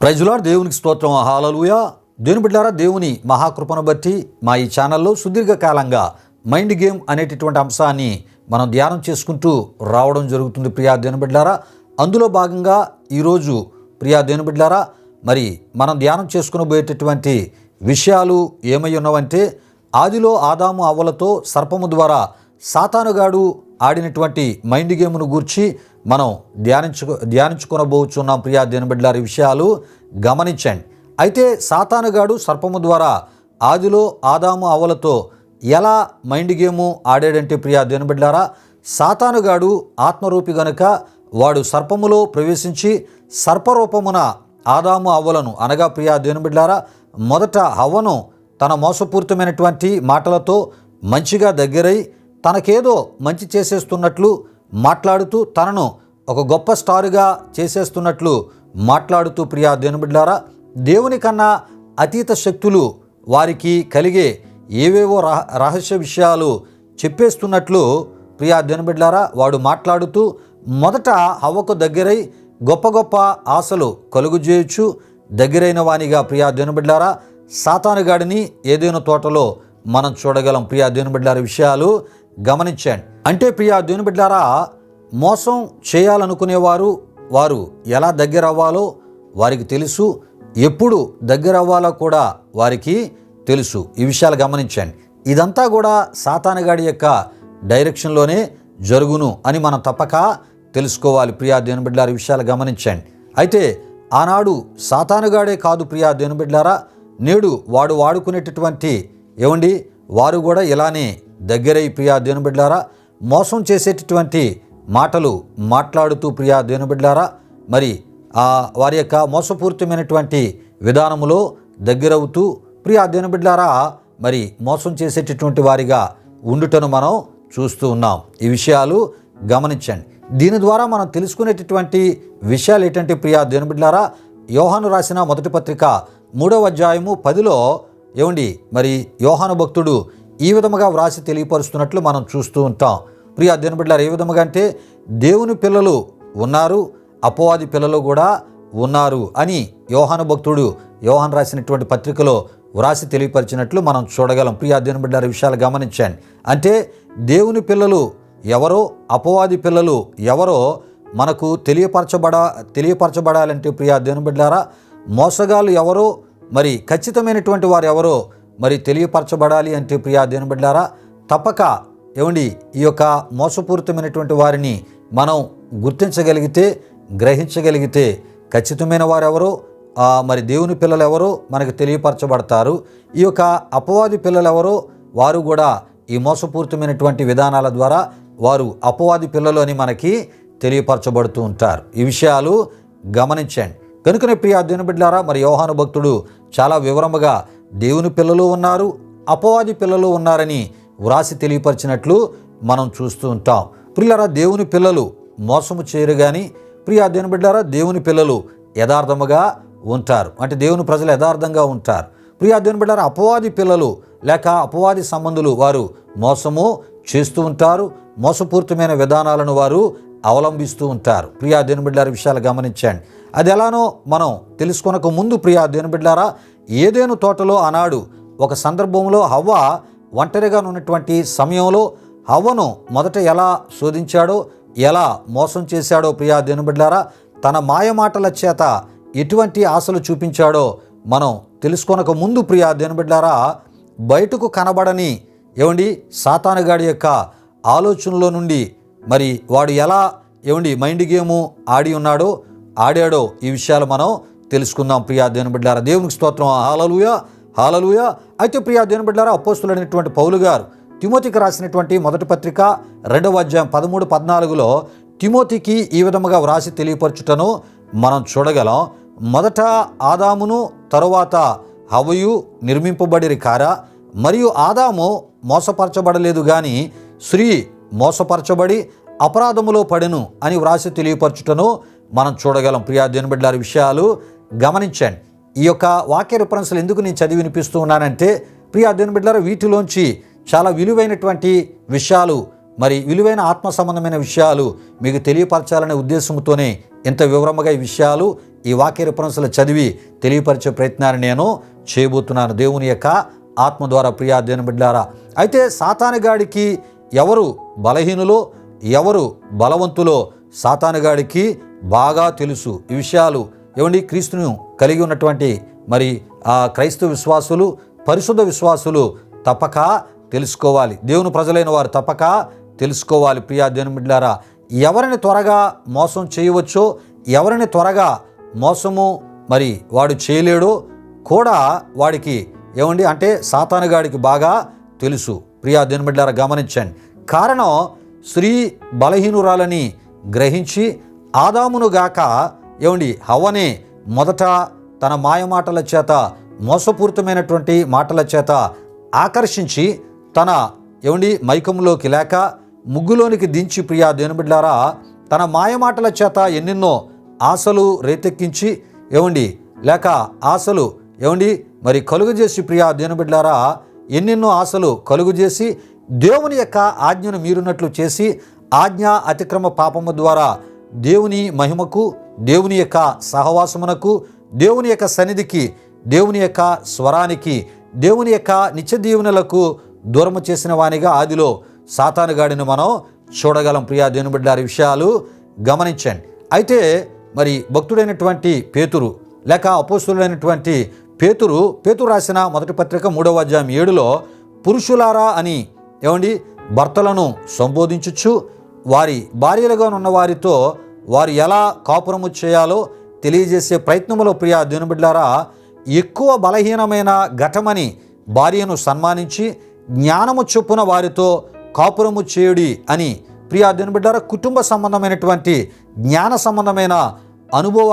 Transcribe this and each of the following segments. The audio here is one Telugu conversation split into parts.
Praise lord. దేవునికి స్తోత్రం. హల్లెలూయా. దేవుని బిడ్డలారా, దేవుని మహాకృపను బట్టి మా ఈ ఛానల్లో సుదీర్ఘకాలంగా మైండ్ గేమ్ అనేటటువంటి అంశాన్ని మనం ధ్యానం చేసుకుంటూ రావడం జరుగుతుంది. ప్రియా దేవుని బిడ్డలారా, అందులో భాగంగా ఈరోజు ప్రియా దేవుని బిడ్డలారా, మరి మనం ధ్యానం చేసుకునబోయేటటువంటి విషయాలు ఏమై ఉన్నవంటే, ఆదిలో ఆదాము అవ్వలతో సర్పము ద్వారా సాతానుగాడు ఆడినటువంటి మైండ్ గేమ్ను గూర్చి మనం ధ్యానించుకొనబోచున్నాం. ప్రియా దేవుని బిడ్డలారా, ఈ విషయాలు గమనించండి. అయితే సాతానుగాడు సర్పము ద్వారా ఆదిలో ఆదాము అవ్వలతో ఎలా మైండ్ గేము ఆడాడంటే, ప్రియా దేవుని బిడ్డలారా, సాతానుగాడు ఆత్మరూపి గనుక వాడు సర్పములో ప్రవేశించి సర్పరూపమున ఆదాము అవ్వలను అనగా, ప్రియా దేవుని బిడ్డలారా, మొదట హవ్వను తన మోసపూరితమైనటువంటి మాటలతో మంచిగా దగ్గరై తనకేదో మంచి చేసేస్తున్నట్లు మాట్లాడుతూ, తనను ఒక గొప్ప స్టారుగా చేసేస్తున్నట్లు మాట్లాడుతూ, ప్రియా దేవుని బిడ్డలారా, దేవుని కన్నా అతీత శక్తులు వారికి కలిగే ఏవేవో రహస్య విషయాలు చెప్పేస్తున్నట్లు, ప్రియా దేవుని బిడ్డలారా, వాడు మాట్లాడుతూ మొదట హవ్వకు దగ్గరై గొప్ప గొప్ప ఆశలు కలుగుజేయచ్చు దగ్గరైన వానిగా, ప్రియా దేవుని బిడ్డలారా, సాతానుగాడిని ఏదైనా తోటలో మనం చూడగలం. ప్రియా దేవుని బిడ్డలారా, విషయాలు గమనించండి. అంటే ప్రియా దేవుని బిడ్డలారా, మోసం చేయాలనుకునేవారు వారు ఎలా దగ్గర అవ్వాలో వారికి తెలుసు, ఎప్పుడు దగ్గర అవ్వాలో కూడా వారికి తెలుసు. ఈ విషయాలు గమనించండి. ఇదంతా కూడా సాతానుగాడి యొక్క డైరెక్షన్లోనే జరుగును అని మనం తప్పక తెలుసుకోవాలి. ప్రియా దేవుని బిడ్డలారా, ఈ విషయాలు గమనించండి. అయితే ఆనాడు సాతానుగాడే కాదు ప్రియా దేవుని బిడ్డలారా, నేడు వాడు వాడుకునేటటువంటి వారు కూడా ఇలానే దగ్గరై, ప్రియా దేవుని బిడ్డలారా, మోసం చేసేటటువంటి మాటలు మాట్లాడుతూ, ప్రియా దేవుని బిడ్డలారా, మరి వారి యొక్క మోసపూరితమైనటువంటి విధానములో దగ్గరవుతూ, ప్రియా దేవుని బిడ్డలారా, మరి మోసం చేసేటటువంటి వారిగా ఉండుటను మనం చూస్తూ ఉన్నాం. ఈ విషయాలు గమనించండి. దీని ద్వారా మనం తెలుసుకునేటటువంటి విషయాలు ఏంటంటే, ప్రియా దేవుని బిడ్డలారా, యోహాను రాసిన మొదటి పత్రిక 3వ అధ్యాయము 10లో మరి యోహాను భక్తుడు ఈ విధముగా వ్రాసి తెలియపరుస్తున్నట్లు మనం చూస్తూ ఉంటాం. ప్రియా దేవుని బిడ్డలారా, ఏ విధముగా అంటే, దేవుని పిల్లలు ఉన్నారు, అపవాది పిల్లలు కూడా ఉన్నారు అని యోహాను భక్తుడు యోహాను రాసినటువంటి పత్రికలో వ్రాసి తెలియపరిచినట్లు మనం చూడగలం. ప్రియా దేవుని బిడ్డలారా, విషయాలు గమనించండి. అంటే దేవుని పిల్లలు ఎవరో, అపవాది పిల్లలు ఎవరో మనకు తెలియపరచబడాలంటే, ప్రియా దేవుని బిడ్డలారా, మోసగాళ్ళు ఎవరో, మరి ఖచ్చితమైనటువంటి వారు ఎవరో మరి తెలియపరచబడాలి అంటే, ప్రియా దేవుని బిడ్డలారా, తప్పక ఈ యొక్క మోసపూరితమైనటువంటి వారిని మనం గుర్తించగలిగితే, గ్రహించగలిగితే ఖచ్చితమైన వారు ఎవరో, మరి దేవుని పిల్లలు ఎవరో మనకు తెలియపరచబడతారు. ఈ యొక్క అపవాది పిల్లలు ఎవరో వారు కూడా ఈ మోసపూరితమైనటువంటి విధానాల ద్వారా వారు అపవాది పిల్లలు అని మనకి తెలియపరచబడుతూ ఉంటారు. ఈ విషయాలు గమనించండి. కనుకనే ప్రియా దేవుని బిడ్డలారా, మరి యోహాను భక్తుడు చాలా వివరముగా దేవుని పిల్లలు ఉన్నారు, అపవాది పిల్లలు ఉన్నారని వ్రాసి తెలియపరిచినట్లు మనం చూస్తూ ఉంటాం. ప్రియులారా, దేవుని పిల్లలు మోసము చేయరు కానీ, ప్రియా దేవుని బిడ్డలారా, దేవుని పిల్లలు యథార్థముగా ఉంటారు. అంటే దేవుని ప్రజలు యథార్థంగా ఉంటారు. ప్రియా దేవుని బిడ్డలారా, అపవాది పిల్లలు లేక అపవాది సంబంధులు వారు మోసము చేస్తూ ఉంటారు, మోసపూరితమైన విధానాలను వారు అవలంబిస్తూ ఉంటారు. ప్రియా దేవుని బిడ్డలారా, విషయాలు గమనించండి. అది ఎలానో మనం తెలుసుకొనక ముందు, ప్రియా దేవుని బిడ్డలారా, ఏదైనా తోటలో ఆనాడు ఒక సందర్భంలో హవ్వ ఒంటరిగా ఉన్నటువంటి సమయంలో హవ్వను మొదట ఎలా శోధించాడో, ఎలా మోసం చేశాడో, ప్రియా దేవుని బిడ్డలారా, తన మాయమాటల చేత ఎటువంటి ఆశలు చూపించాడో మనం తెలుసుకొనక ముందు, ప్రియా దేవుని బిడ్డలారా, బయటకు కనబడని సాతానుగాడి యొక్క ఆలోచనలో నుండి మరి వాడు ఎలా మైండ్ గేము ఆడాడో ఈ విషయాలు మనం తెలుసుకుందాం. ప్రియా దేవుని బిడ్డలారా, దేవునికి స్తోత్రం. హల్లెలూయా, హల్లెలూయా. అయితే ప్రియా దేవుని బిడ్డలారా, అపోస్తలుడైనటువంటి పౌలు గారు తిమోతికి రాసినటువంటి మొదటి పత్రిక 2వ అధ్యాయం 13-14లో తిమోతికి ఈ విధముగా వ్రాసి తెలియపరచుటను మనం చూడగలం. మొదట ఆదామును తరువాత హవ్వయు నిర్మింపబడిరి కారా, మరియు ఆదాము మోసపరచబడలేదు గాని స్త్రీ మోసపరచబడి అపరాధములో పడెను అని వ్రాసి తెలియపరచుటను మనం చూడగలం. ప్రియా దేవుని బిడ్డలారా, విషయాలు గమనించండి. ఈ యొక్క వాక్య రిఫరెన్స్లు ఎందుకు నేను చదివి వినిపిస్తూ ఉన్నానంటే, ప్రియా దేవుని బిడ్డలారా, వీటిలోంచి చాలా విలువైనటువంటి విషయాలు మరి విలువైన ఆత్మ సంబంధమైన విషయాలు మీకు తెలియపరచాలనే ఉద్దేశంతోనే ఇంత వివరముగా ఈ విషయాలు ఈ వాక్య రిఫరెన్స్లు చదివి తెలియపరిచే ప్రయత్నాన్ని నేను చేయబోతున్నాను దేవుని యొక్క ఆత్మ ద్వారా. ప్రియా దేవుని బిడ్డలారా, అయితే సాతానుగాడికి ఎవరు బలహీనులో ఎవరు బలవంతులో సాతానుగాడికి బాగా తెలుసు. ఈ విషయాలు ఏమండి క్రీస్తును కలిగి ఉన్నటువంటి మరి క్రైస్తవ విశ్వాసులు, పరిశుద్ధ విశ్వాసులు తప్పక తెలుసుకోవాలి. దేవుని ప్రజలైన వారు తప్పక తెలుసుకోవాలి. ప్రియా దేవుని బిడ్డలారా, ఎవరిని త్వరగా మోసం చేయవచ్చో, ఎవరిని త్వరగా మోసము మరి వాడు చేయలేడో కూడా వాడికి ఏమండి అంటే సాతానుగాడికి బాగా తెలుసు. ప్రియా దేవుని బిడ్డలారా గమనించండి. కారణం స్త్రీ బలహీనురాలని గ్రహించి ఆదామును గాక ఏమండి హవ్వనే మొదట తన మాయమాటల చేత, మోసపూరితమైనటువంటి మాటల చేత ఆకర్షించి తన ఏమండి మైకంలోకి లేక ముగ్గులోనికి దించి ప్రియా దేవుని బిడ్డలారా తన మాయమాటల చేత ఎన్నెన్నో ఆశలు రేతెక్కించి ఏమండి లేక ఆశలు ఏమండి మరి కలుగజేసి ప్రియా దేవుని బిడ్డలారా ఎన్నెన్నో ఆశలు కలుగజేసి దేవుని యొక్క ఆజ్ఞను మీరున్నట్లు చేసి ఆజ్ఞ అతిక్రమ పాపము ద్వారా దేవుని మహిమకు, దేవుని యొక్క సహవాసమునకు, దేవుని యొక్క సన్నిధికి, దేవుని యొక్క స్వరానికి, దేవుని యొక్క నిత్య దీవెనలకు దూరము చేసిన వానిగా ఆదిలో సాతానుగాడిని మనం చూడగలం. ప్రియా దేవుని బిడ్డలారా విషయాలు గమనించండి. అయితే మరి భక్తుడైనటువంటి పేతురు లేక అపోస్తలుడైనటువంటి పేతురు రాసిన మొదటి పత్రిక 3వ అధ్యాయం 7లో పురుషులారా అని ఏమండి భర్తలను సంబోధించుచు వారి భార్యలుగా ఉన్న వారితో వారు ఎలా కాపురము చేయాలో తెలియజేసే ప్రయత్నములో ప్రియా దేవుని బిడ్డలారా ఎక్కువ బలహీనమైన ఘటమని భార్యను సన్మానించి జ్ఞానము చొప్పున వారితో కాపురము చేయుడి అని ప్రియా దేవుని బిడ్డలారా కుటుంబ సంబంధమైనటువంటి జ్ఞాన సంబంధమైన అనుభవ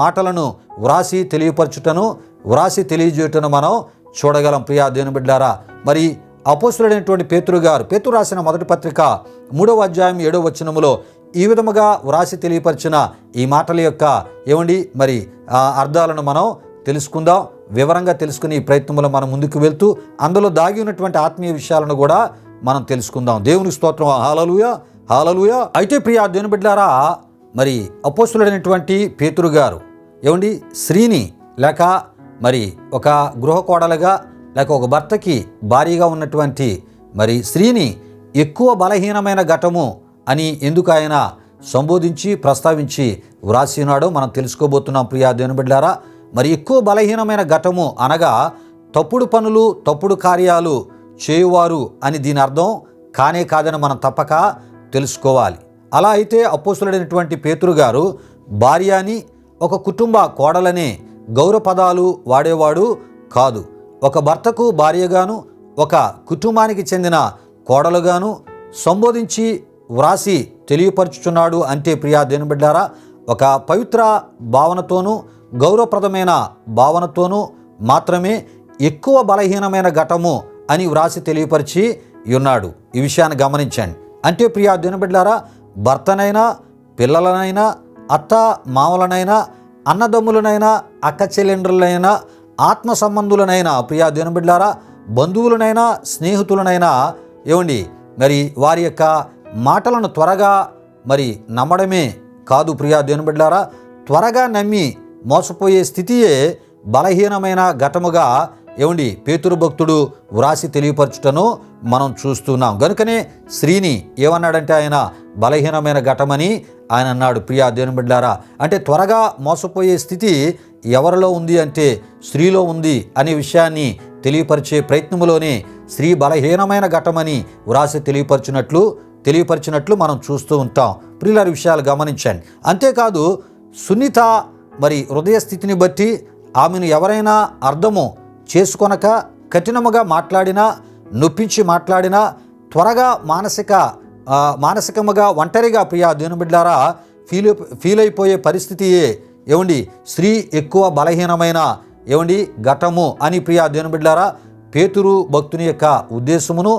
మాటలను వ్రాసి తెలియజేయటను మనం చూడగలం. ప్రియా దేవుని బిడ్డలారా మరి అపోస్తలుడైనటువంటి పేతురు రాసిన మొదటి పత్రిక 3వ అధ్యాయం 7వ వచనములో ఈ విధముగా వ్రాసి తెలియపరిచిన ఈ మాటల యొక్క ఏమండి మరి అర్థాలను మనం తెలుసుకుందాం. వివరంగా తెలుసుకుని ఈ ప్రయత్నంలో మనం ముందుకు వెళ్తూ అందులో దాగి ఉన్నటువంటి ఆత్మీయ విషయాలను కూడా మనం తెలుసుకుందాం. దేవుని స్తోత్రం. హల్లెలూయా హల్లెలూయా. అయితే ప్రియా దేవుని బిడ్డలారా మరి అపోస్తలుడైనటువంటి పేతురు గారు ఏమండి స్త్రీని లేక మరి ఒక గృహ కోడలుగా లేక ఒక భర్తకి భార్యగా ఉన్నటువంటి మరి స్త్రీని ఎక్కువ బలహీనమైన ఘటము అని ఎందుకు ఆయన సంబోధించి ప్రస్తావించి వ్రాసినాడో మనం తెలుసుకోబోతున్నాం. ప్రియా దేవుని బిడ్డలారా మరి ఎక్కువ బలహీనమైన ఘటము అనగా తప్పుడు పనులు, తప్పుడు కార్యాలు చేయువారు అని దీని అర్థం కానే కాదని మనం తప్పక తెలుసుకోవాలి. అలా అయితే అపోస్తలుడైనటువంటి పేతురు గారు భార్య అని, ఒక కుటుంబ కోడలనే గౌరవ పదాలు వాడేవాడు కాదు. ఒక భర్తకు భార్యగాను, ఒక కుటుంబానికి చెందిన కోడలుగాను సంబోధించి వ్రాసి తెలియపరుచుచున్నాడు. అంటే ప్రియా దేవుని బిడ్డలారా ఒక పవిత్ర భావనతోనూ గౌరవప్రదమైన భావనతోనూ మాత్రమే ఎక్కువ బలహీనమైన ఘటము అని వ్రాసి తెలియపరిచి ఉన్నాడు. ఈ విషయాన్ని గమనించండి. అంటే ప్రియా దేవుని బిడ్డలారా భర్తనైనా, పిల్లలనైనా, అత్త మామలనైనా, అన్నదమ్ములనైనా, అక్క చెల్లెండ్రులనైనా, ఆత్మ సంబంధులనైనా, ప్రియా దేవుని బిడ్డలారా బంధువులనైనా, స్నేహితులనైనా ఏమండి మరి వారి యొక్క మాటలను త్వరగా మరి నమ్మడమే కాదు. ప్రియా దేవుని బిడ్డలారా త్వరగా నమ్మి మోసపోయే స్థితియే బలహీనమైన ఘటముగా ఏమండి పేతురు భక్తుడు వ్రాసి తెలియపరచుటను మనం చూస్తున్నాం. గనుకనే స్త్రీని ఏమన్నాడంటే ఆయన బలహీనమైన ఘటమని ఆయన అన్నాడు. ప్రియా దేవుని బిడ్డలారా అంటే త్వరగా మోసపోయే స్థితి ఎవరిలో ఉంది అంటే స్త్రీలో ఉంది అనే విషయాన్ని తెలియపరిచే ప్రయత్నములోనే స్త్రీ బలహీనమైన ఘటమని వ్రాసి తెలియపరిచినట్లు మనం చూస్తూ ఉంటాం. ప్రియులారి విషయాలు గమనించండి. అంతేకాదు సున్నిత మరి హృదయ స్థితిని బట్టి ఆమెను ఎవరైనా అర్థము చేసుకొనక కఠినముగా మాట్లాడినా, నొప్పించి మాట్లాడినా త్వరగా మానసికముగా ఒంటరిగా ప్రియా దేవుని బిడ్డలారా ఫీల్ అయిపోయే పరిస్థితియే ఏమండి స్త్రీ ఎక్కువ బలహీనమైన ఏమండి ఘటము అని ప్రియా దేవుని బిడ్డలారా పేతురు భక్తుని యొక్క ఉద్దేశమును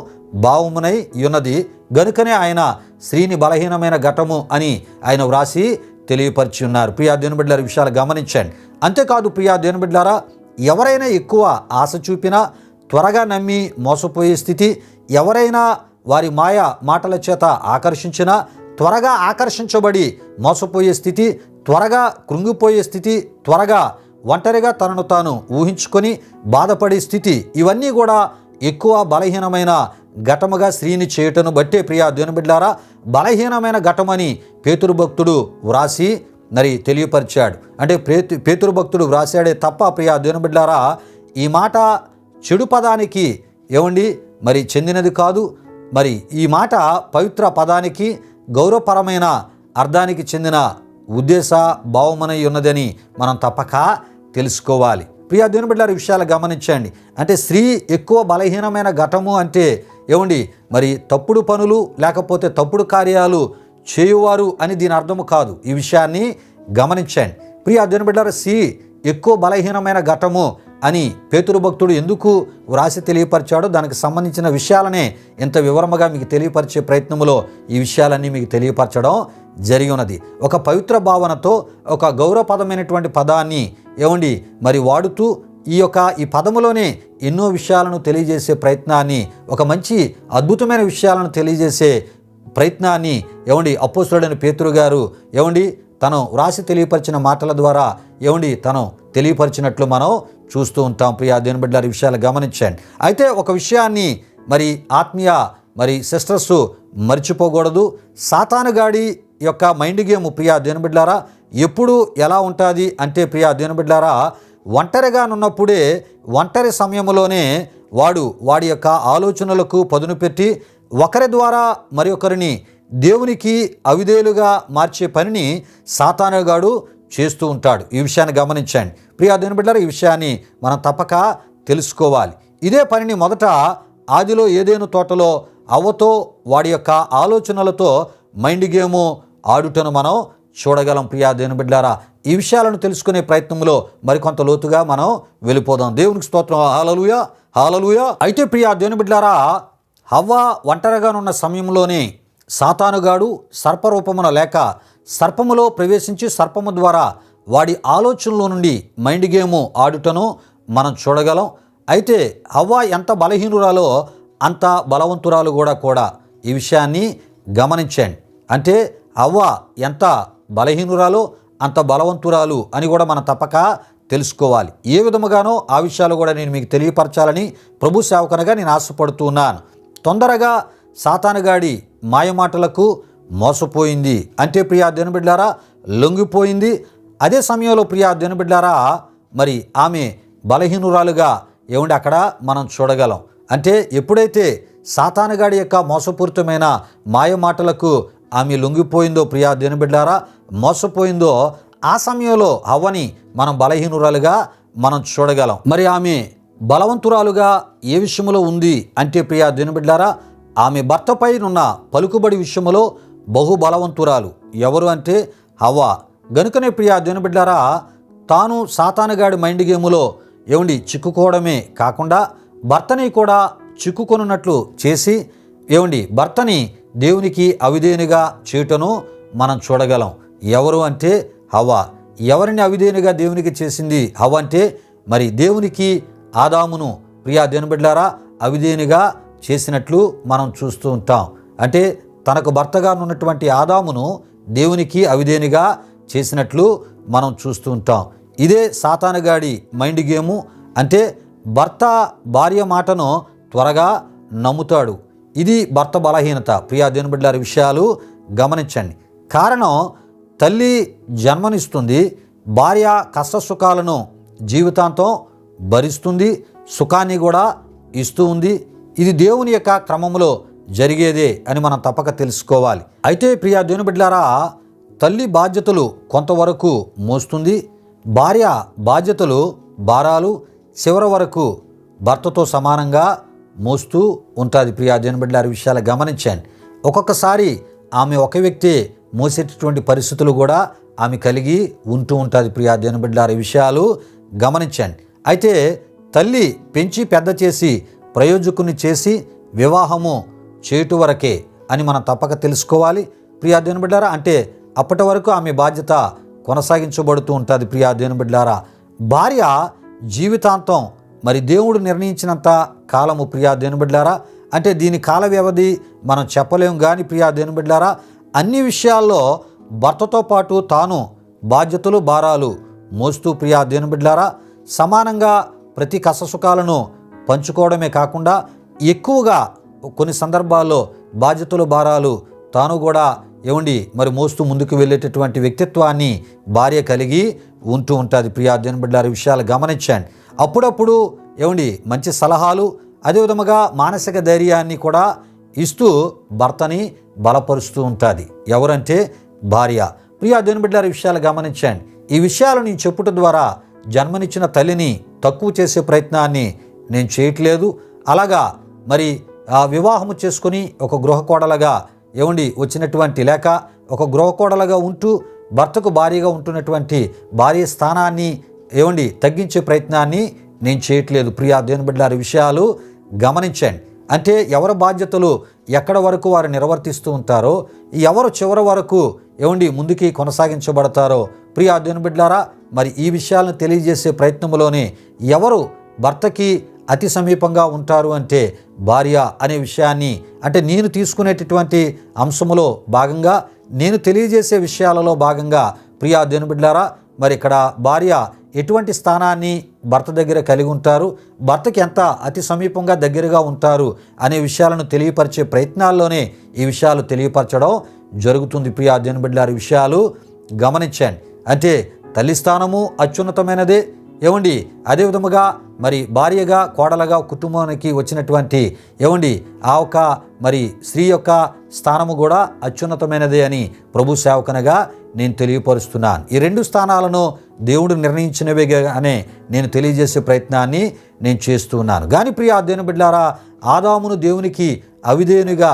భావమునై ఉన్నది. గనుకనే ఆయన స్త్రీని బలహీనమైన ఘటము అని ఆయన వ్రాసి తెలియపరిచి ఉన్నారు. ప్రియా దేవుని బిడ్డలారా విషయాలు గమనించండి. అంతేకాదు ప్రియా దేవుని బిడ్డలారా ఎవరైనా ఎక్కువ ఆశ చూపినా త్వరగా నమ్మి మోసపోయే స్థితి, ఎవరైనా వారి మాయ మాటల చేత ఆకర్షించిన త్వరగా ఆకర్షించబడి మోసపోయే స్థితి, త్వరగా కృంగిపోయే స్థితి, త్వరగా ఒంటరిగా తనను తాను ఊహించుకొని బాధపడే స్థితి, ఇవన్నీ కూడా ఎక్కువ బలహీనమైన ఘటముగా స్త్రీని చేయటను బట్టే ప్రియా దేవుని బిడ్డలారా బలహీనమైన ఘటమని పేతురు భక్తుడు వ్రాసి మరి తెలియపరిచాడు. అంటే పేతురు భక్తుడు వ్రాసాడే తప్ప ప్రియా దేవుని బిడ్డలారా ఈ మాట చెడు పదానికి మరి చెందినది కాదు. మరి ఈ మాట పవిత్ర పదానికి గౌరవపరమైన అర్థానికి చెందిన ఉద్దేశ భావమనై ఉన్నదని మనం తప్పక తెలుసుకోవాలి. ప్రియా దేవుని బిడ్డలారా ఈ విషయాలు గమనించండి. అంటే స్త్రీ ఎక్కువ బలహీనమైన ఘటము అంటే మరి తప్పుడు పనులు లేకపోతే తప్పుడు కార్యాలు చేయువారు అని దీని అర్థము కాదు. ఈ విషయాన్ని గమనించండి. ప్రియా దేవుని బిడ్డలారా స్త్రీ ఎక్కువ బలహీనమైన ఘటము అని పేతురు భక్తుడు ఎందుకు వ్రాసి తెలియపరిచాడో దానికి సంబంధించిన విషయాలనే ఇంత వివరముగా మీకు తెలియపరిచే ప్రయత్నములో ఈ విషయాలన్నీ మీకు తెలియపరచడం జరిగి ఉన్నది. ఒక పవిత్ర భావనతో ఒక గౌరవపదమైనటువంటి పదాన్ని మరి వాడుతూ ఈ పదములోనే ఎన్నో విషయాలను తెలియజేసే ప్రయత్నాన్ని, ఒక మంచి అద్భుతమైన విషయాలను తెలియజేసే ప్రయత్నాన్ని అపోస్తలుడైన పేతురు గారు తను వ్రాసి తెలియపరిచిన మాటల ద్వారా తను తెలియపరిచినట్లు మనం చూస్తూ ఉంటాం. ప్రియా దేవుని బిడ్డలారా ఈ విషయాలు గమనించండి. అయితే ఒక విషయాన్ని మరి ఆత్మీయ సిస్టర్స్ మర్చిపోకూడదు. సాతానుగాడి యొక్క మైండ్ గేమ్ ప్రియా దేవుని బిడ్డలారా ఎప్పుడు ఎలా ఉంటుంది అంటే ప్రియా దేవుని బిడ్డలారా ఒంటరిగా ఉన్నప్పుడే ఒంటరి సమయంలోనే వాడి యొక్క ఆలోచనలకు పదును పెట్టి ఒకరి ద్వారా మరి ఒకరిని దేవునికి అవిధేయులుగా మార్చే పనిని సాతానుగాడు చేస్తూ ఉంటాడు. ఈ విషయాన్ని గమనించండి ప్రియా దేవుని బిడ్డలారా ఈ విషయాన్ని మనం తప్పక తెలుసుకోవాలి. ఇదే పనిని మొదట ఆదిలో ఏదెను తోటలో అవ్వతో వాడి యొక్క ఆలోచనలతో మైండ్ గేము ఆడుటను మనం చూడగలం. ప్రియా దేవుని బిడ్డలారా ఈ విషయాలను తెలుసుకునే ప్రయత్నంలో మరికొంత లోతుగా మనం వెళ్ళిపోదాం. దేవునికి స్తోత్రం. హల్లెలూయా హల్లెలూయా. అయితే ప్రియా దేవుని బిడ్డలారా హవ్వ ఒంటరిగానున్న సమయంలోనే సాతానుగాడు సర్పరూపమున లేక సర్పములో ప్రవేశించి సర్పము ద్వారా వాడి ఆలోచనలో నుండి మైండ్ గేము ఆడుటను మనం చూడగలం. అయితే హవ్వ ఎంత బలహీనురాలో అంత బలవంతురాలు కూడా ఈ విషయాన్ని గమనించండి. అంటే హవ్వ ఎంత బలహీనురాలో అంత బలవంతురాలు అని కూడా మనం తప్పక తెలుసుకోవాలి. ఏ విధముగానో ఆ విషయాలు కూడా నేను మీకు తెలియపరచాలని ప్రభు సేవకునిగా నేను ఆశపడుతూ ఉన్నాను. తొందరగా సాతానుగాడి మాయమాటలకు మోసపోయింది. అంటే ప్రియా దేవుని బిడ్డలారా లొంగిపోయింది. అదే సమయంలో ప్రియా దేవుని బిడ్డలారా మరి ఆమె బలహీనురాలుగా అక్కడ మనం చూడగలం. అంటే ఎప్పుడైతే సాతానుగాడి యొక్క మోసపూరితమైన మాయమాటలకు ఆమె లొంగిపోయిందో ప్రియా దేవుని బిడ్డలారా మోసపోయిందో ఆ సమయంలో హవ్వని మనం బలహీనురాలుగా మనం చూడగలం. మరి ఆమె బలవంతురాలుగా ఏ విషయంలో ఉంది అంటే ప్రియా దేవుని బిడ్డలారా ఆమె భర్తపై ఉన్న పలుకుబడి విషయంలో బహుబలవంతురాలు. ఎవరు అంటే హవ్వ. గనుకనే ప్రియా దేవుని బిడ్డలారా తాను సాతానుగాడి మైండ్ గేములో చిక్కుకోవడమే కాకుండా భర్తని కూడా చిక్కుకొనున్నట్లు చేసి భర్తని దేవునికి అవిధేయునిగా చేయుటను మనం చూడగలం. ఎవరు అంటే హవ్వ. ఎవరిని అవిధేయునిగా దేవునికి చేసింది హవ్వ అంటే మరి దేవునికి ఆదామును ప్రియా దేవుని బిడ్డలారా అవిధేయునిగా చేసినట్లు మనం చూస్తూ ఉంటాం. అంటే తనకు భర్తగా ఉన్నటువంటి ఆదామును దేవునికి అవిధేయునిగా చేసినట్లు మనం చూస్తూ ఉంటాం. ఇదే సాతానుగాడి మైండ్ గేము. అంటే భర్త భార్య మాటను త్వరగా నమ్ముతాడు. ఇది భర్త బలహీనత. ప్రియా దేవుని బిడ్డలారా విషయాలు గమనించండి. కారణం తల్లి జన్మనిస్తుంది, భార్య కష్టసుఖాలను జీవితాంతం భరిస్తుంది, సుఖాన్ని కూడా ఇస్తూ ఉంది. ఇది దేవుని యొక్క క్రమంలో జరిగేదే అని మనం తప్పక తెలుసుకోవాలి. అయితే ప్రియా దేవుని బిడ్డలారా తల్లి బాధ్యతలు కొంతవరకు మోస్తుంది, భార్య బాధ్యతలు భారాలు చివరి వరకు భర్తతో సమానంగా మోస్తూ ఉంటుంది. ప్రియా దేవుని బిడ్డలారా విషయాలు గమనించండి. ఒక్కొక్కసారి ఆమె ఒక వ్యక్తి మోసేటటువంటి పరిస్థితులు కూడా ఆమె కలిగి ఉంటూ ఉంటుంది. ప్రియా దేవుని బిడ్డలారా విషయాలు గమనించండి. అయితే తల్లి పెంచి పెద్ద చేసి ప్రయోజకుని చేసి వివాహము చేయటు వరకే అని మనం తప్పక తెలుసుకోవాలి. ప్రియా దేవుని బిడ్డలారా అంటే అప్పటి వరకు ఆమె బాధ్యత కొనసాగించబడుతూ ఉంటుంది. ప్రియా దేవుని బిడ్డలారా భార్య జీవితాంతం మరి దేవుడు నిర్ణయించినంత కాలము ప్రియా దేవుని బిడ్డలారా అంటే దీని కాల వ్యవధి మనం చెప్పలేము. కానీ ప్రియా దేవుని బిడ్డలారా, అన్ని విషయాల్లో భర్తతో పాటు తాను బాధ్యతలు భారాలు మోస్తూ ప్రియా దేవుని బిడ్డలారా సమానంగా ప్రతి కష్టసుఖాలను పంచుకోవడమే కాకుండా ఎక్కువగా కొన్ని సందర్భాల్లో బాధ్యతలు భారాలు తాను కూడా మరి మోస్తూ ముందుకు వెళ్ళేటటువంటి వ్యక్తిత్వాన్ని భార్య కలిగి ఉంటూ ఉంటుంది. ప్రియా దేవుని బిడ్డలారా, విషయాలు గమనించండి. అప్పుడప్పుడు మంచి సలహాలు, అదేవిధముగా మానసిక ధైర్యాన్ని కూడా ఇస్తూ భర్తని బలపరుస్తూ ఉంటుంది. ఎవరంటే భార్య. ప్రియా దేవుని బిడ్డలారా, విషయాలు గమనించండి. ఈ విషయాలు నేను చెప్పుట ద్వారా జన్మనిచ్చిన తల్లిని తక్కువ చేసే ప్రయత్నాన్ని నేను చేయట్లేదు. అలాగా మరి వివాహము చేసుకుని ఒక గృహకోడలుగా వచ్చినటువంటి లేక ఒక గృహకోడలుగా ఉంటూ భర్తకు భార్యగా ఉంటున్నటువంటి భార్య స్థానాన్ని తగ్గించే ప్రయత్నాన్ని నేను చేయట్లేదు. ప్రియా దేవుని బిడ్డలారా, విషయాలు గమనించండి. అంటే ఎవరి బాధ్యతలు ఎక్కడ వరకు వారు నిర్వర్తిస్తూ ఉంటారో, ఎవరు చివరి వరకు ముందుకి కొనసాగించబడతారో ప్రియా దేవుని బిడ్డలారా, మరి ఈ విషయాలను తెలియజేసే ప్రయత్నంలోనే ఎవరు భర్తకి అతి సమీపంగా ఉంటారు అంటే భార్య అనే విషయాన్ని, అంటే నేను తీసుకునేటటువంటి అంశములో భాగంగా, నేను తెలియజేసే విషయాలలో భాగంగా ప్రియా దేవుని బిడ్డలారా, మరి ఇక్కడ భార్య ఎటువంటి స్థానాన్ని భర్త దగ్గర కలిగి ఉంటారు, భర్తకి ఎంత అతి సమీపంగా దగ్గరగా ఉంటారు అనే విషయాలను తెలియపరిచే ప్రయత్నాల్లోనే ఈ విషయాలు తెలియపరచడం జరుగుతుంది. ప్రియా దేవుని బిడ్డలారా, విషయాలు గమనించండి. అంటే తల్లి స్థానము అత్యున్నతమైనదే. అదే విధముగా మరి భార్యగా కోడలుగా కుటుంబానికి వచ్చినటువంటి ఆ ఒక మరి స్త్రీ యొక్క స్థానము కూడా అత్యున్నతమైనదే అని ప్రభు సేవకనగా నేను తెలియపరుస్తున్నాను. ఈ రెండు స్థానాలను దేవుడు నిర్ణయించినవిగానే నేను తెలియజేసే ప్రయత్నాన్ని నేను చేస్తున్నాను. కానీ ప్రియా దేవుని బిడ్డలారా, ఆదామును దేవునికి అవిధేయునిగా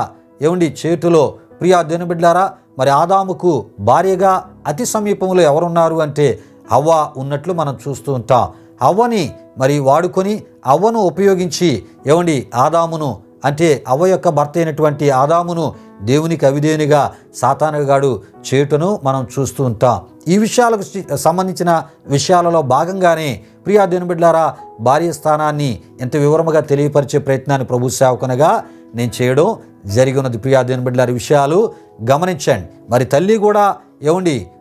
చేటులో ప్రియా దేవుని బిడ్డలారా, మరి ఆదాముకు భార్యగా అతి సమీపంలో ఎవరున్నారు అంటే అవ్వ ఉన్నట్లు మనం చూస్తూ ఉంటాం. అవ్వని మరి వాడుకొని అవ్వను ఉపయోగించి ఆదామును, అంటే అవ్వ యొక్క భర్త అయినటువంటి ఆదామును దేవునికి అవిధేయునిగా సాతానుగాడు చేయుటను మనం చూస్తూ ఉంటాం. ఈ విషయాలకు సంబంధించిన విషయాలలో భాగంగానే ప్రియా దేవుని బిడ్డలారా, భార్య స్థానాన్ని ఎంత వివరముగా తెలియపరిచే ప్రయత్నాన్ని ప్రభు సేవకునగా నేను చేయడం జరిగినది. ప్రియా దేవుని బిడ్డలారా, విషయాలు గమనించండి. మరి తల్లి కూడా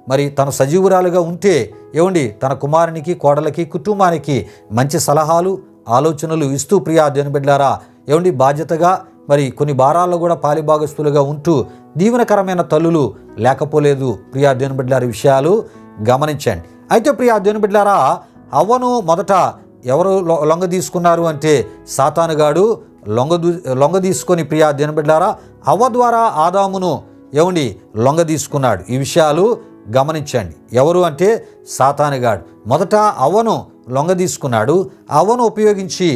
మరి తను సజీవురాలుగా ఉంటే తన కుమారునికి కోడలకి కుటుంబానికి మంచి సలహాలు ఆలోచనలు ఇస్తూ ప్రియా దేవుని బిడ్డలారా బాధ్యతగా మరి కొన్ని భారాల్లో కూడా పాలిభాగస్తులుగా ఉంటూ దీవెనకరమైన తల్లులు లేకపోలేదు. ప్రియా దేవుని బిడ్డలారా, విషయాలు గమనించండి. అయితే ప్రియా దేవుని బిడ్డలారా, అవ్వను మొదట ఎవరు లొంగ తీసుకున్నారు అంటే సాతానుగాడు లొంగ తీసుకొని ప్రియా దేవుని బిడ్డలారా అవ్వ ద్వారా ఆదామును లొంగ తీసుకున్నాడు. ఈ విషయాలు గమనించండి. ఎవరు అంటే సాతానుగాడు మొదట అవ్వను లొంగ తీసుకున్నాడు. అవ్వను ఉపయోగించి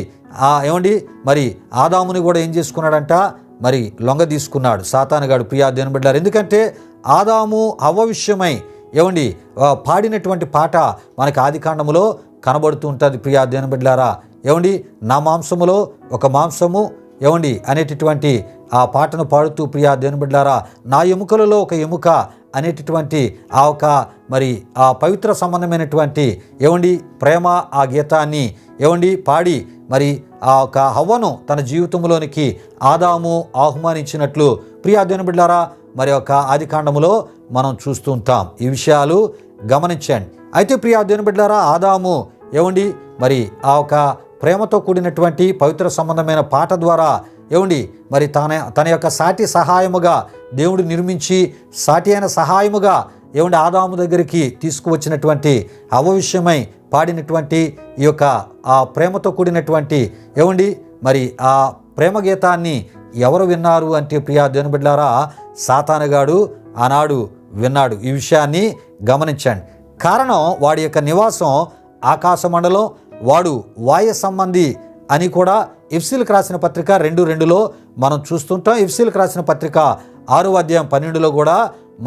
మరి ఆదాముని కూడా ఏం చేసుకున్నాడంట, మరి లొంగ తీసుకున్నాడు సాతానుగాడు. ప్రియా దేవుని బిడ్డలారా, ఎందుకంటే ఆదాము అవ్వ విషయమై పాడినటువంటి పాట మనకి ఆదికాండములో కనబడుతూ ఉంటుంది. ప్రియా దేవుని బిడ్డలారా, నా మాంసములో ఒక మాంసము అనేటటువంటి ఆ పాటను పాడుతూ ప్రియా దేవుని బిడ్డలారా, నా ఎముకలలో ఒక ఎముక అనేటటువంటి ఆ ఒక మరి ఆ పవిత్ర సంబంధమైనటువంటి ప్రేమ ఆ గీతాన్ని పాడి మరి ఆ ఒక హవ్వను తన జీవితంలోనికి ఆదాము ఆహ్వానించినట్లు ప్రియా దేవుని బిడ్డలారా మరి ఒక ఆదికాండములో మనం చూస్తూ ఉంటాం. ఈ విషయాలు గమనించండి. అయితే ప్రియా దేవుని బిడ్డలారా, ఆదాము మరి ఆ ఒక ప్రేమతో కూడినటువంటి పవిత్ర సంబంధమైన పాట ద్వారా మరి తన యొక్క సాటి సహాయముగా దేవుడు నిర్మించి సాటి అయిన సహాయముగా ఆదాము దగ్గరికి తీసుకువచ్చినటువంటి అవ్వ విషయమై పాడినటువంటి ఈ యొక్క ఆ ప్రేమతో కూడినటువంటి మరి ఆ ప్రేమ గీతాన్ని ఎవరు విన్నారు అంటే ప్రియా దేవుని బిడ్డలారా, సాతానుగాడు ఆనాడు విన్నాడు. ఈ విషయాన్ని గమనించండి. కారణం వాడి యొక్క నివాసం ఆకాశమండలం, వాడు వాయ సంబంధి అని కూడా ఎఫెసీయులకు రాసిన పత్రిక 2:2లో మనం చూస్తుంటాం. ఎఫెసీయులకు రాసిన పత్రిక 6:12లో కూడా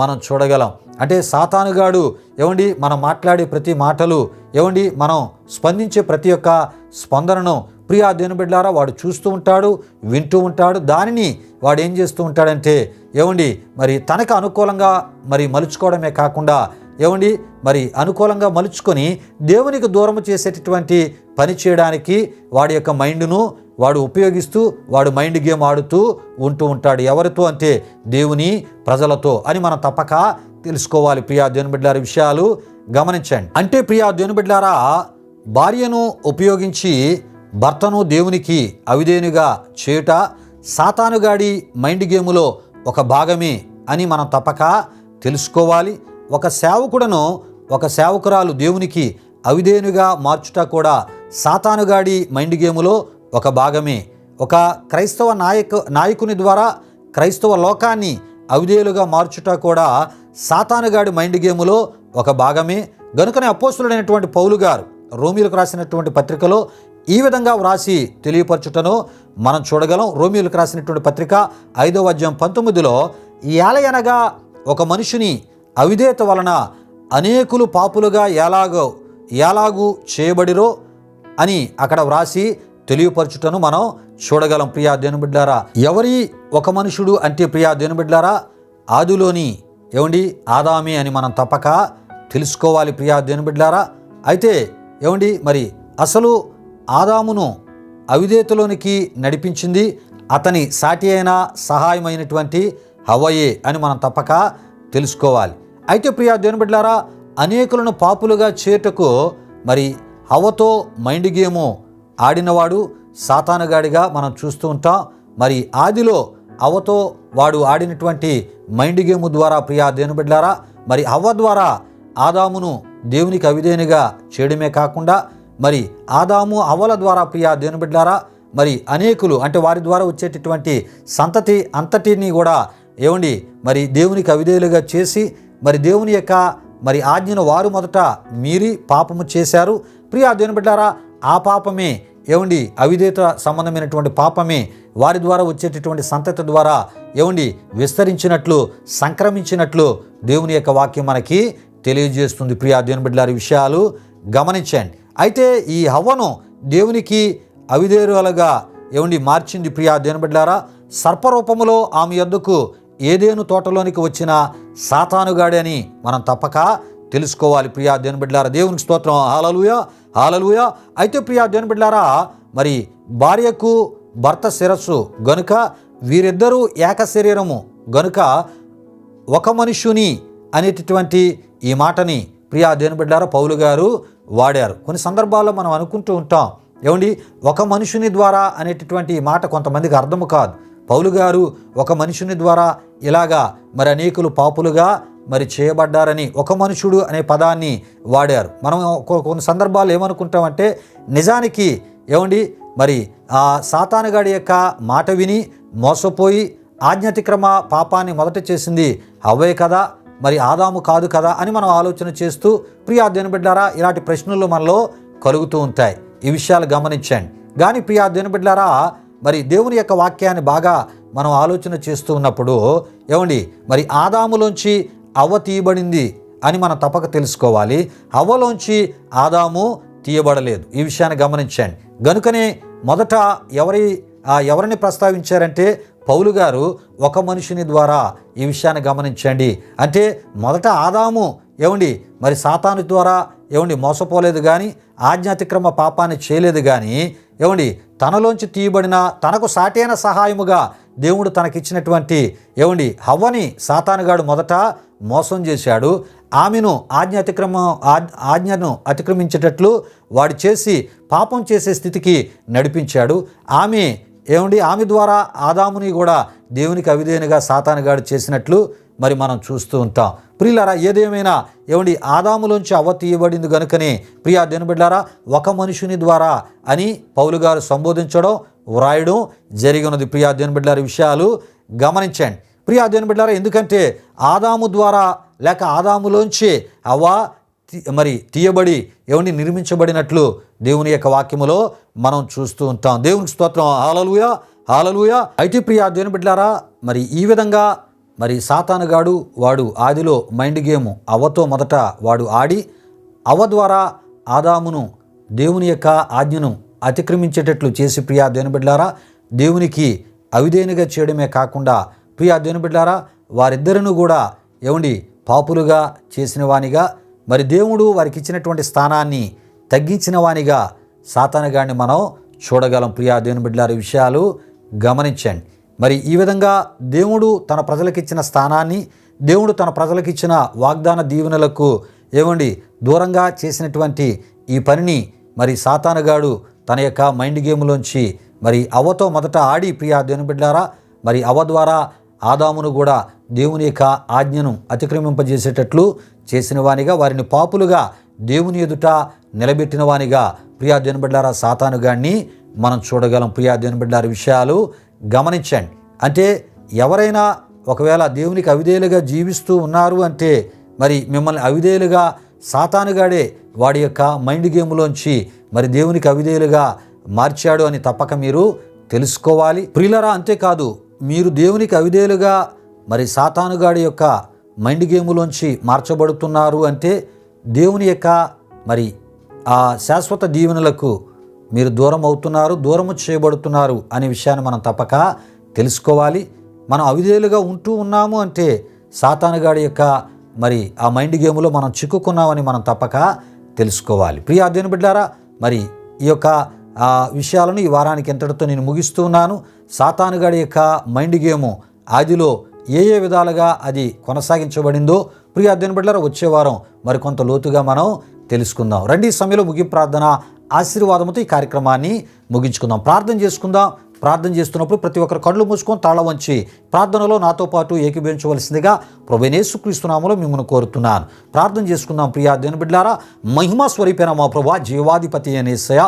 మనం చూడగలం. అంటే సాతానుగాడు మనం మాట్లాడే ప్రతి మాటలు మనం స్పందించే ప్రతి ఒక్క స్పందనను ప్రియా దేవుని బిడ్డలారా వాడు చూస్తూ ఉంటాడు, వింటూ ఉంటాడు. దానిని వాడు ఏం చేస్తూ ఉంటాడంటే మరి తనకు అనుకూలంగా మరి మలుచుకోవడమే కాకుండా మరి అనుకూలంగా మలుచుకొని దేవునికి దూరం చేసేటటువంటి పని చేయడానికి వాడి యొక్క మైండ్ను వాడు ఉపయోగిస్తూ వాడు మైండ్ గేమ్ ఆడుతూ ఉంటూ ఉంటాడు. ఎవరితో అంటే దేవుని ప్రజలతో అని మనం తప్పక తెలుసుకోవాలి. ప్రియా దేవుని బిడ్డలారా, విషయాలు గమనించండి. అంటే ప్రియా దేవుని బిడ్డలారా, భార్యను ఉపయోగించి భర్తను దేవునికి అవిధేయునిగా చేయుట సాతానుగాడి మైండ్ గేములో ఒక భాగమే అని మనం తప్పక తెలుసుకోవాలి. ఒక సేవకుడను ఒక సేవకురాలు దేవునికి అవిధేయునిగా మార్చుట కూడా సాతానుగాడి మైండ్ గేములో ఒక భాగమే. ఒక క్రైస్తవ నాయకుని ద్వారా క్రైస్తవ లోకాన్ని అవిధేయులుగా మార్చుట కూడా సాతానుగాడి మైండ్ గేములో ఒక భాగమే. గనుకనే అపోస్తులుడైనటువంటి పౌలు గారు రోమీయులకు రాసినటువంటి పత్రికలో ఈ విధంగా వ్రాసి తెలియపరచుటను మనం చూడగలం. రోమీయులకు రాసినటువంటి పత్రిక 5వ అధ్యాయం 19లో, ఏలయనగా ఒక మనిషిని అవిధేయత వలన అనేకులు పాపులుగా ఎలాగూ చేయబడిరో అని అక్కడ వ్రాసి తెలియపరచుటను మనం చూడగలం. ప్రియా దేవుని బిడ్డలారా, ఎవరి ఒక మనుషుడు అంటే ప్రియా దేవుని బిడ్డలారా, ఆదిలోని ఆదామే అని మనం తప్పక తెలుసుకోవాలి. ప్రియా దేవుని బిడ్డలారా, అయితే మరి అసలు ఆదామును అవిధేయతలోనికి నడిపించింది అతని సాటి అయిన సహాయమైనటువంటి హవ్వయే అని మనం తప్పక తెలుసుకోవాలి. అయితే ప్రియా దేవుని బిడ్డలారా, అనేకులను పాపులుగా చేయుటకు మరి హవ్వతో మైండ్ గేము ఆడినవాడు సాతానుగాడిగా మనం చూస్తూ ఉంటాం. మరి ఆదిలో హవ్వతో వాడు ఆడినటువంటి మైండ్ గేము ద్వారా ప్రియా దేవుని బిడ్డలారా, మరి హవ్వ ద్వారా ఆదామును దేవునికి అవిధేయునిగా చేయడమే కాకుండా మరి ఆదాము హవ్వల ద్వారా ప్రియా దేవుని బిడ్డలారా, మరి అనేకులు అంటే వారి ద్వారా వచ్చేటటువంటి సంతతి అంతటిని కూడా మరి దేవునికి అవిధేయులుగా చేసి మరి దేవుని యొక్క మరి ఆజ్ఞను వారు మొదట మీరి పాపము చేశారు. ప్రియా దేవుని బిడ్డలారా, ఆ పాపమే అవిధేయత సంబంధమైనటువంటి పాపమే వారి ద్వారా వచ్చేటటువంటి సంతతి ద్వారా విస్తరించినట్లు సంక్రమించినట్లు దేవుని యొక్క వాక్యం మనకి తెలియజేస్తుంది. ప్రియా దేవుని బిడ్డలారా, విషయాలు గమనించండి. అయితే ఈ హవ్వను దేవునికి అవిధేయులుగా మార్చింది ప్రియా దేవుని బిడ్డలారా. సర్పరూపములో ఆమె యొద్దకు ఏదేను తోటలోనికి వచ్చిన సాతానుగాడే అని మనం తప్పక తెలుసుకోవాలి. ప్రియా దేవుని బిడ్డలారా, దేవునికి స్తోత్రం. హల్లెలూయా, హల్లెలూయా. అయితే ప్రియా దేవుని బిడ్డలారా, మరి భార్యకు భర్త శిరస్సు గనుక వీరిద్దరూ ఏక శరీరము గనుక ఒక మనుష్యుని అనేటటువంటి ఈ మాటని ప్రియా దేవుని బిడ్డలారా పౌలు గారు వాడారు. కొన్ని సందర్భాల్లో మనం అనుకుంటూ ఉంటాం ఒక మనుషుని ద్వారా అనేటటువంటి ఈ మాట కొంతమందికి అర్థము కాదు. పౌలు గారు ఒక మనుషుని ద్వారా ఇలాగా మరి అనేకులు పాపులుగా మరి చేయబడ్డారని ఒక మనుషుడు అనే పదాన్ని వాడారు. మనం కొన్ని సందర్భాలు ఏమనుకుంటామంటే నిజానికి మరి ఆ సాతానుగాడి యొక్క మాట విని మోసపోయి ఆజ్ఞాతిక్రమ పాపాన్ని మొదట చేసింది హవ్వే కదా, మరి ఆదాము కాదు కదా అని మనం ఆలోచన చేస్తూ ప్రియా దేవుని బిడ్డలారా ఇలాంటి ప్రశ్నలు మనలో కలుగుతూ ఉంటాయి. ఈ విషయాలు గమనించండి. కానీ ప్రియా దేవుని బిడ్డలారా, మరి దేవుని యొక్క వాక్యాన్ని బాగా మనం ఆలోచన చేస్తూ ఉన్నప్పుడు మరి ఆదాములోంచి హవ్వ తీయబడింది అని మనం తప్పక తెలుసుకోవాలి. హవ్వలోంచి ఆదాము తీయబడలేదు. ఈ విషయాన్ని గమనించండి. గనుకనే మొదట ఎవరిని ప్రస్తావించారంటే పౌలు గారు ఒక మనుషుని ద్వారా. ఈ విషయాన్ని గమనించండి. అంటే మొదట ఆదాము మరి సాతాను ద్వారా మోసపోలేదు కానీ ఆజ్ఞాతిక్రమ పాపాన్ని చేయలేదు కానీ తనలోంచి తీయబడిన తనకు సాటైన సహాయముగా దేవుడు తనకిచ్చినటువంటి హవ్వని సాతానుగాడు మొదట మోసం చేశాడు. ఆమెను ఆజ్ఞను అతిక్రమించేటట్లు వాడు చేసి పాపం చేసే స్థితికి నడిపించాడు. ఆమె ద్వారా ఆదాముని కూడా దేవునికి అవిధేయునిగా సాతానుగాడు చేసినట్లు మరి మనం చూస్తూ ఉంటాం. ప్రియులారా, ఏదేమైనా ఆదాములోంచి హవ్వ తీయబడింది కనుకనే ప్రియా దేవుని బిడ్డలారా ఒక మనుషుని ద్వారా అని పౌలు గారు సంబోధించడం వ్రాయడం జరిగినది. ప్రియా దేవుని బిడ్డలారా, విషయాలు గమనించండి. ప్రియా దేవుని బిడ్డలారా, ఎందుకంటే ఆదాము ద్వారా లేక ఆదాములోంచి హవ్వ మరి తీయబడి నిర్మించబడినట్లు దేవుని యొక్క వాక్యములో మనం చూస్తూ ఉంటాం. దేవునికి స్తోత్రం. హల్లెలూయా, హల్లెలూయా. అయితే ప్రియా దేవుని బిడ్డలారా, మరి ఈ విధంగా మరి సాతానుగాడు వాడు ఆదిలో మైండ్ గేము హవ్వతో మొదట వాడు ఆడి హవ్వ ద్వారా ఆదామును దేవుని యొక్క ఆజ్ఞను అతిక్రమించేటట్లు చేసి ప్రియా దేవుని బిడ్డలారా దేవునికి అవిధేయునిగా చేయడమే కాకుండా ప్రియా దేవుని బిడ్డలారా వారిద్దరిని కూడా పాపులుగా చేసిన వానిగా మరి దేవుడు వారికి ఇచ్చినటువంటి స్థానాన్ని తగ్గించిన వానిగా సాతానుగాడిని మనం చూడగలం. ప్రియా దేవుని బిడ్డలారా, ఈ విషయాలు గమనించండి. మరి ఈ విధంగా దేవుడు తన ప్రజలకిచ్చిన స్థానాన్ని, దేవుడు తన ప్రజలకిచ్చిన వాగ్దాన దీవెనలకు దూరంగా చేసినటువంటి ఈ పనిని మరి సాతానుగాడు తన యొక్క మైండ్ గేమ్లోంచి మరి అవ్వతో మొదట ఆడి, ప్రియా దేవుని బిడ్డలారా, మరి అవ్వ ద్వారా ఆదామును కూడా దేవుని యొక్క ఆజ్ఞను అతిక్రమింపజేసేటట్లు చేసిన వానిగా, వారిని పాపులుగా దేవుని ఎదుట నిలబెట్టిన వానిగా ప్రియా దేవుని బిడ్డలారా సాతానుగాడిని మనం చూడగలం. ప్రియా దేవుని బిడ్డలారా, విషయాలు గమనించండి. అంటే ఎవరైనా ఒకవేళ దేవునికి అవిధేయులుగా జీవిస్తూ ఉన్నారు అంటే మరి మిమ్మల్ని అవిధేయులుగా సాతానుగాడే వాడి యొక్క మైండ్ గేమ్లోంచి మరి దేవునికి అవిధేయులుగా మార్చాడు అని తప్పక మీరు తెలుసుకోవాలి. ప్రియులరా, అంతేకాదు మీరు దేవునికి అవిధేయులుగా మరి సాతానుగాడి యొక్క మైండ్ గేమ్లోంచి మార్చబడుతున్నారు అంటే దేవుని యొక్క మరి ఆ శాశ్వత దీవెనలకు మీరు దూరం అవుతున్నారు, దూరము చేయబడుతున్నారు అనే విషయాన్ని మనం తప్పక తెలుసుకోవాలి. మనం అవిధేయులుగా ఉంటూ ఉన్నాము అంటే సాతానుగాడి యొక్క మరి ఆ మైండ్ గేమ్లో మనం చిక్కుకున్నామని మనం తప్పక తెలుసుకోవాలి. ప్రియా దేవుని బిడ్డలారా, మరి ఈ యొక్క విషయాలను ఈ వారానికి ఎంతటితో నేను ముగిస్తూ ఉన్నాను. సాతానుగాడి యొక్క మైండ్ గేము ఆదిలో ఏ విధాలుగా అది కొనసాగించబడిందో ప్రియా దేవుని బిడ్డలారా వచ్చే వారం మరికొంత లోతుగా మనం తెలుసుకుందాం. రండి, ఈ సమయంలో ముగింపు ప్రార్థన ఆశీర్వాదంతో ఈ కార్యక్రమాన్ని ముగించుకుందాం. ప్రార్థన చేసుకుందాం. ప్రార్థన చేస్తున్నప్పుడు ప్రతి ఒక్కరు కళ్ళు మూసుకొని తాళ వంచి ప్రార్థనలో నాతో పాటు ఏకీభవించవలసిందిగా ప్రభువైన యేసుక్రీస్తు నామములో మిమ్మల్ని కోరుతున్నాను. ప్రార్థన చేసుకుందాం. ప్రియా దేవుని బిడ్డలారా, మహిమా స్వరూపైన మా ప్రభువా, జీవాధిపతి అయిన యేసయ్యా,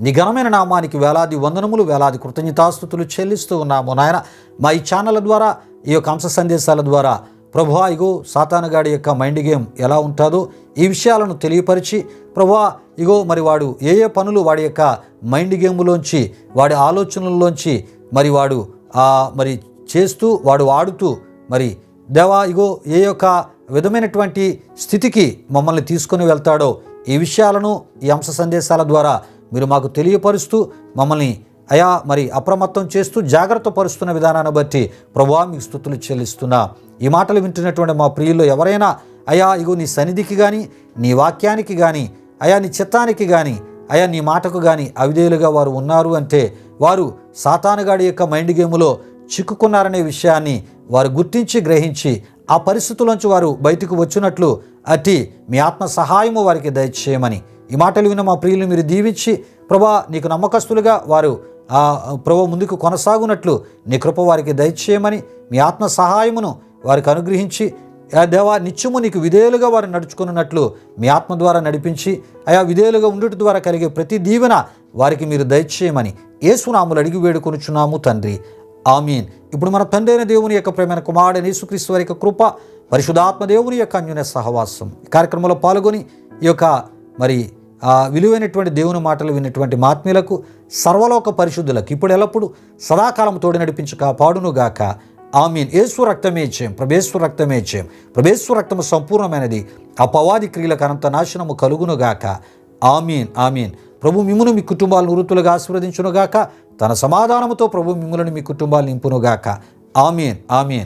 నీ ఘనమైన నామానికి వేలాది వందనములు, వేలాది కృతజ్ఞతాస్తుతులు చెల్లిస్తూ ఉన్నాము నాయన. మా ఈ ఛానళ్ళ ద్వారా, ఈ యొక్క అంశ సందేశాల ద్వారా ప్రభువా, ఇగో సాతానుగాడి యొక్క మైండ్ గేమ్ ఎలా ఉంటుందో ఈ విషయాలను తెలియపరిచి ప్రభువా, ఇగో మరి వాడు ఏ పనులు వాడి యొక్క మైండ్ గేమ్లోంచి, వాడి ఆలోచనల్లోంచి మరి వాడు మరి చేస్తూ, వాడు ఆడుతూ మరి దేవా, ఇగో ఏ యొక్క విధమైనటువంటి స్థితికి మమ్మల్ని తీసుకొని వెళ్తాడో ఈ విషయాలను ఈ అంశ సందేశాల ద్వారా మీరు మాకు తెలియపరుస్తూ మమ్మల్ని అయా మరి అప్రమత్తం చేస్తూ జాగ్రత్త పరుస్తున్న విధానాన్ని బట్టి ప్రభువా మీకు స్తుతులు చెల్లిస్తున్నా. ఈ మాటలు వింటున్నటువంటి మా ప్రియుల్లో ఎవరైనా అయా ఇగో నీ సన్నిధికి కానీ, నీ వాక్యానికి కానీ, అయా నీ చిత్తానికి కానీ, అయా నీ మాటకు కానీ అవిధేయులుగా వారు ఉన్నారు అంటే వారు సాతానుగాడి యొక్క మైండ్ గేములో చిక్కుకున్నారనే విషయాన్ని వారు గుర్తించి గ్రహించి ఆ పరిస్థితుల్లోంచి వారు బయటకు వచ్చినట్లు అట్టి మీ ఆత్మ సహాయము వారికి దయచేయమని ఈ మాటలు విన్న మా ప్రియులు మీరు దీవించి ప్రభా నీకు నమ్మకస్తులుగా వారు ప్రభు ముందుకు కొనసాగునట్లు నీ కృప వారికి దయచేయమని మీ ఆత్మ సహాయమును వారికి అనుగ్రహించి దేవా నిత్యము నీకు విధేయులుగా వారు నడుచుకున్నట్లు మీ ఆత్మ ద్వారా నడిపించి అయా విధేయులుగా ఉండుట ద్వారా కలిగే ప్రతి దీవెన వారికి మీరు దయచేయమని యేసు నామములో అడిగి వేడుకొనుచున్నాము తండ్రి, ఆమీన్. ఇప్పుడు మన తండ్రి అయిన దేవుని యొక్క ప్రేమైన కుమారుడైన యేసుక్రీస్తు వారి యొక్క కృప, పరిశుద్ధాత్మ దేవుని యొక్క అన్యోన్య సహవాసం ఈ కార్యక్రమంలో పాల్గొని ఈ యొక్క మరి విలువైనటువంటి దేవుని మాటలు విన్నటువంటి ఆత్మీయులకు, సర్వలోక పరిశుద్ధులకు ఇప్పుడు ఎల్లప్పుడు సదాకాలం తోడు నడిపించి కాపాడునుగాక. ఆమీన్. యేసు రక్తమే జయం, ప్రభేశ్వర రక్తమే జయం. ప్రభేశ్వర రక్తము సంపూర్ణమైనది, అపవాది క్రియలకు అనంత నాశనము కలుగునుగాక. ఆమీన్, ఆమీన్. ప్రభు మిమ్మును మీ కుటుంబాలను వృత్తులుగా ఆశీర్వదించునుగాక. తన సమాధానముతో ప్రభు మిమ్ములను మీ కుటుంబాలు నింపునుగాక. ఆమీన్, ఆమీన్.